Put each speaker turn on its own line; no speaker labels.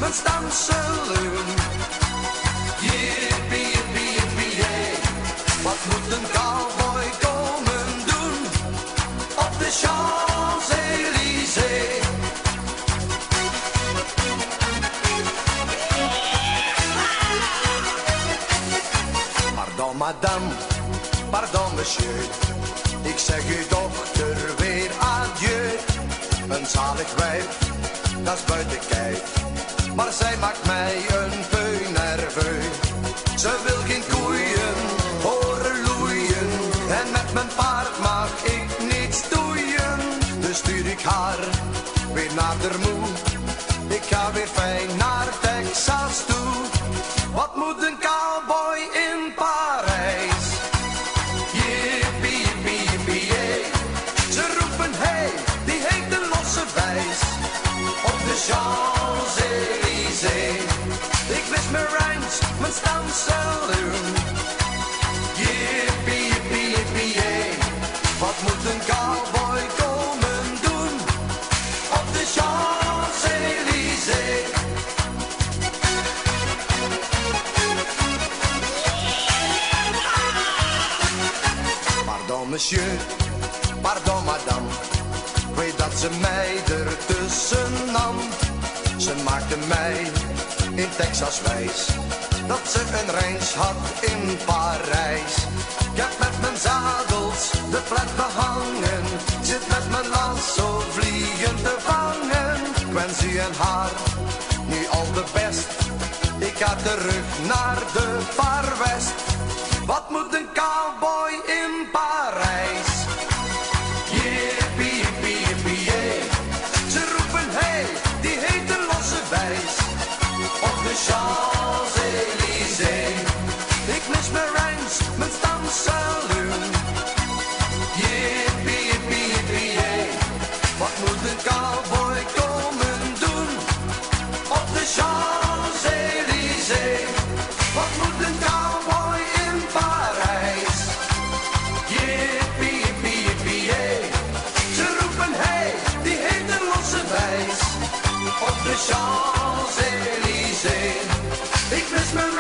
mijn stamsaloon. Jippie, jippie, jippie, jee. Wat moet een cowboy komen doen op de Champs-Élysées? Pardon madame, pardon monsieur, ik zeg uw dochter weer adieu. Een zalig wijf, dat is buiten kijf, maar zij maakt mij een peu nerveus. Ze wil geen koeien horen loeien, en met mijn paard mag ik niet stoeien. Dus stuur ik haar weer naar de moe, ik ga weer fijn naar Texas toe. Wat moet een cowboy in Parijs? Jippie, jippie, jippie, jee. Ze roepen hey, die heet de losse wijs op de Champs-Élysées. Ik mis mijn rijms, mijn stamsaloon. Jippie, jippie, jippie, jee. Wat moet een cowboy komen doen op de Champs-Élysées? Pardon monsieur, pardon madame, ik weet dat ze mij ertussen nam. Ze maakte mij in Texas wijs dat ze een reis had in Parijs. Ik heb met mijn zadels de flat behangen, zit met mijn lasso vliegen te vangen. Ik wens u en haar nu al de best, ik ga terug naar de Far West. Wat moet een cowboy in Parijs? Jippie, jippie, jippie, jee. Ze roepen hey, die heet de losse wijs op de Champs-Élysées. Ik mis mijn rijms, mijn stamsaloon. Jippie, jippie, jippie, jee. Wat moet een cowboy komen doen op de Champs-Élysées? Wat moet een cowboy in Parijs? Jippie, jippie, jippie, jee. Ze roepen hey, die heet de losse wijs op de Champs-Élysées. Ik mis mijn